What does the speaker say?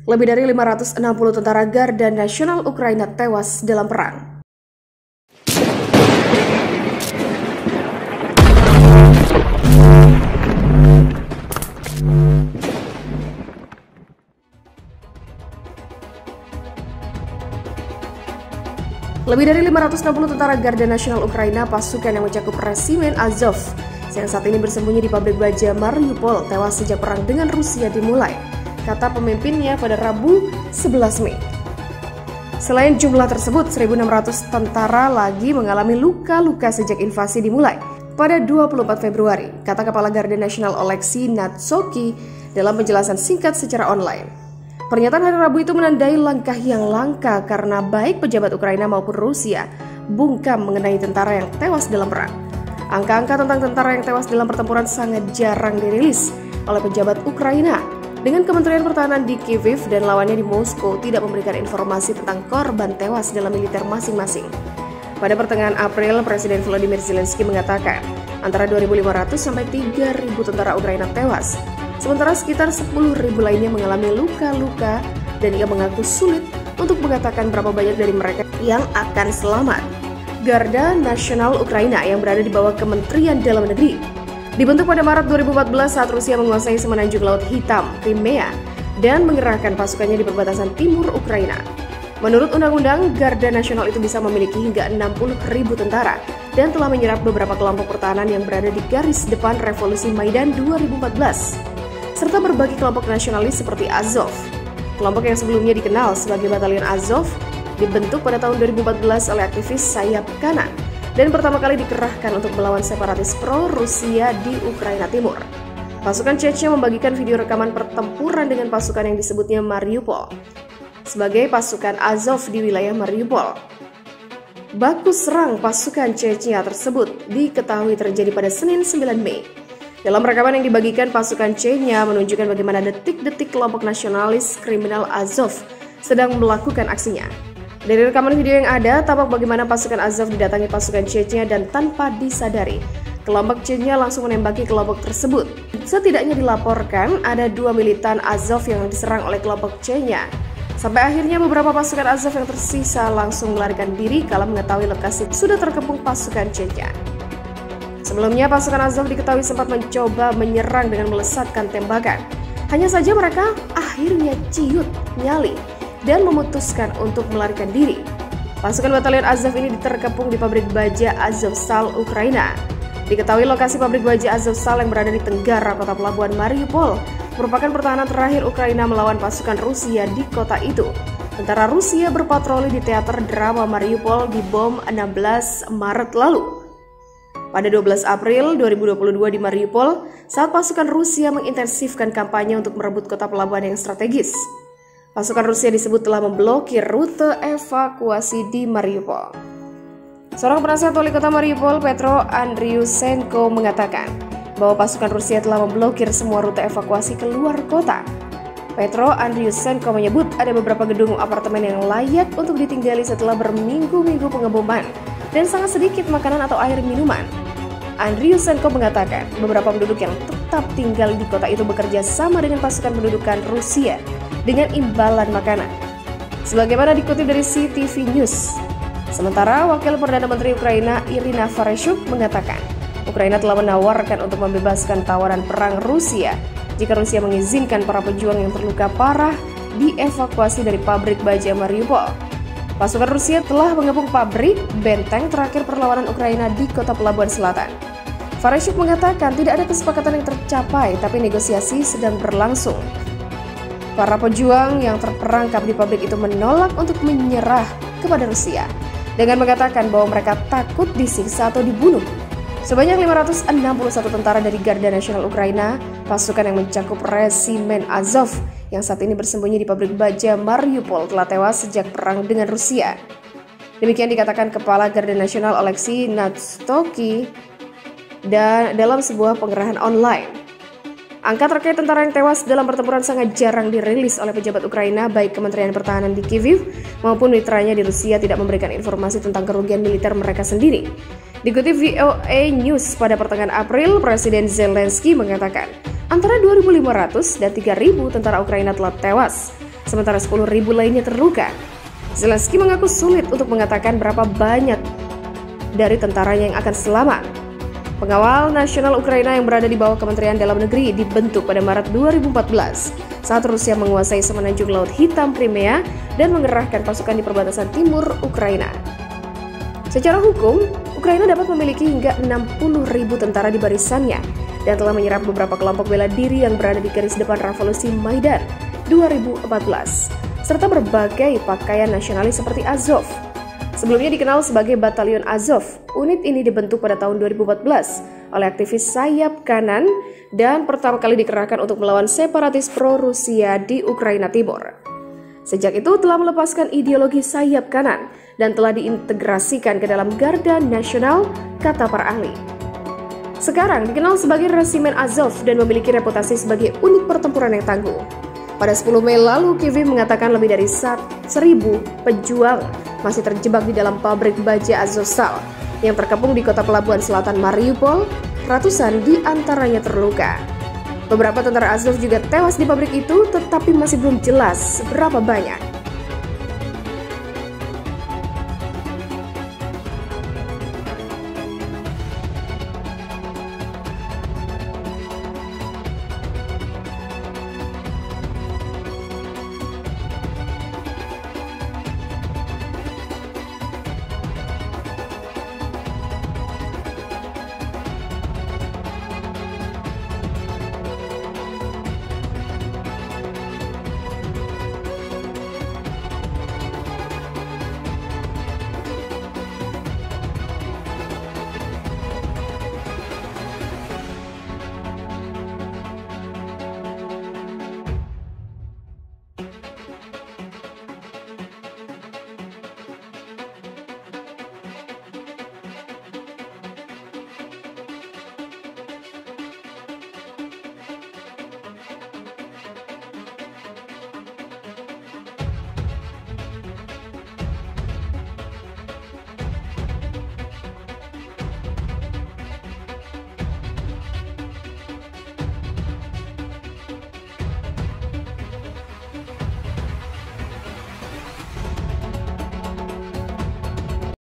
Lebih dari 560 tentara Garda Nasional Ukraina tewas dalam perang. Lebih dari 560 tentara Garda Nasional Ukraina, pasukan yang mencakup resimen Azov, yang saat ini bersembunyi di pabrik baja Mariupol, tewas sejak perang dengan Rusia dimulai, kata pemimpinnya pada Rabu 11 Mei. Selain jumlah tersebut, 1.600 tentara lagi mengalami luka-luka sejak invasi dimulai pada 24 Februari, kata Kepala Garda Nasional Oleksiy Natsokhy dalam penjelasan singkat secara online. Pernyataan hari Rabu itu menandai langkah yang langka karena baik pejabat Ukraina maupun Rusia bungkam mengenai tentara yang tewas dalam perang. Angka-angka tentang tentara yang tewas dalam pertempuran sangat jarang dirilis oleh pejabat Ukraina, dengan Kementerian Pertahanan di Kyiv dan lawannya di Moskow tidak memberikan informasi tentang korban tewas dalam militer masing-masing. Pada pertengahan April, Presiden Volodymyr Zelensky mengatakan antara 2.500 sampai 3.000 tentara Ukraina tewas, sementara sekitar 10.000 lainnya mengalami luka-luka, dan ia mengaku sulit untuk mengatakan berapa banyak dari mereka yang akan selamat. Garda Nasional Ukraina yang berada di bawah Kementerian Dalam Negeri dibentuk pada Maret 2014 saat Rusia menguasai semenanjung Laut Hitam, Crimea, dan mengerahkan pasukannya di perbatasan timur Ukraina. Menurut undang-undang, Garda Nasional itu bisa memiliki hingga 60.000 tentara dan telah menyerap beberapa kelompok pertahanan yang berada di garis depan revolusi Maidan 2014, serta berbagai kelompok nasionalis seperti Azov. Kelompok yang sebelumnya dikenal sebagai Batalion Azov dibentuk pada tahun 2014 oleh aktivis sayap kanan dan pertama kali dikerahkan untuk melawan separatis pro-Rusia di Ukraina Timur. Pasukan Chechnya membagikan video rekaman pertempuran dengan pasukan yang disebutnya Mariupol sebagai pasukan Azov di wilayah Mariupol. Baku serang pasukan Chechnya tersebut diketahui terjadi pada Senin 9 Mei. Dalam rekaman yang dibagikan, pasukan Chechnya menunjukkan bagaimana detik-detik kelompok nasionalis kriminal Azov sedang melakukan aksinya. Dari rekaman video yang ada, tampak bagaimana pasukan Azov didatangi pasukan Chechnya dan tanpa disadari, kelompok Chechnya langsung menembaki kelompok tersebut. Setidaknya dilaporkan ada 2 militan Azov yang diserang oleh kelompok Chechnya. Sampai akhirnya beberapa pasukan Azov yang tersisa langsung melarikan diri kala mengetahui lokasi sudah terkepung pasukan Chechnya. Sebelumnya, pasukan Azov diketahui sempat mencoba menyerang dengan melesatkan tembakan. Hanya saja mereka akhirnya ciut nyali dan memutuskan untuk melarikan diri. Pasukan Batalion Azov ini terkepung di pabrik baja Azovstal, Ukraina. Diketahui lokasi pabrik baja Azovstal yang berada di tenggara kota pelabuhan Mariupol merupakan pertahanan terakhir Ukraina melawan pasukan Rusia di kota itu. Tentara Rusia berpatroli di teater drama Mariupol dibom 16 Maret lalu. Pada 12 April 2022 di Mariupol, saat pasukan Rusia mengintensifkan kampanye untuk merebut kota pelabuhan yang strategis, pasukan Rusia disebut telah memblokir rute evakuasi di Mariupol. Seorang penasihat wali kota Mariupol, Petro Andriusenko, mengatakan bahwa pasukan Rusia telah memblokir semua rute evakuasi keluar kota. Petro Andriusenko menyebut ada beberapa gedung apartemen yang layak untuk ditinggali setelah berminggu-minggu pengeboman dan sangat sedikit makanan atau air minuman. Andriusenko mengatakan beberapa penduduk yang tetap tinggal di kota itu bekerja sama dengan pasukan pendudukan Rusia dengan imbalan makanan, sebagaimana dikutip dari CTV News. Sementara Wakil Perdana Menteri Ukraina Irina Vereshchuk mengatakan Ukraina telah menawarkan untuk membebaskan tawanan perang Rusia jika Rusia mengizinkan para pejuang yang terluka parah dievakuasi dari pabrik baja Mariupol. Pasukan Rusia telah mengepung pabrik benteng terakhir perlawanan Ukraina di kota pelabuhan selatan. Vereshchuk mengatakan tidak ada kesepakatan yang tercapai, tapi negosiasi sedang berlangsung. Para pejuang yang terperangkap di pabrik itu menolak untuk menyerah kepada Rusia dengan mengatakan bahwa mereka takut disiksa atau dibunuh. Sebanyak 561 tentara dari Garda Nasional Ukraina, pasukan yang mencakup resimen Azov yang saat ini bersembunyi di pabrik baja Mariupol, telah tewas sejak perang dengan Rusia. Demikian dikatakan Kepala Garda Nasional Oleksiy Natsokhy dan dalam sebuah pengerahan online. Angka terkait tentara yang tewas dalam pertempuran sangat jarang dirilis oleh pejabat Ukraina, baik Kementerian Pertahanan di Kyiv maupun mitranya di Rusia tidak memberikan informasi tentang kerugian militer mereka sendiri. Dikutip VOA News pada pertengahan April, Presiden Zelensky mengatakan antara 2.500 dan 3.000 tentara Ukraina telah tewas. sementara 10.000 lainnya terluka. Zelensky mengaku sulit untuk mengatakan berapa banyak dari tentaranya yang akan selamat. Pengawal nasional Ukraina yang berada di bawah Kementerian Dalam Negeri dibentuk pada Maret 2014 saat Rusia menguasai semenanjung Laut Hitam Crimea dan mengerahkan pasukan di perbatasan timur Ukraina. Secara hukum, Ukraina dapat memiliki hingga 60.000 tentara di barisannya dan telah menyerap beberapa kelompok bela diri yang berada di garis depan revolusi Maidan 2014, serta berbagai pakaian nasionalis seperti Azov. Sebelumnya dikenal sebagai Batalion Azov, unit ini dibentuk pada tahun 2014 oleh aktivis sayap kanan dan pertama kali dikerahkan untuk melawan separatis pro-Rusia di Ukraina Timur. Sejak itu telah melepaskan ideologi sayap kanan dan telah diintegrasikan ke dalam Garda Nasional, kata para ahli. Sekarang dikenal sebagai Resimen Azov dan memiliki reputasi sebagai unit pertempuran yang tangguh. Pada 10 Mei lalu, Kyiv mengatakan lebih dari 1.000 pejuang masih terjebak di dalam pabrik baja Azovstal yang terkepung di kota pelabuhan selatan Mariupol. Ratusan di antaranya terluka. Beberapa tentara Azov juga tewas di pabrik itu, tetapi masih belum jelas seberapa banyak.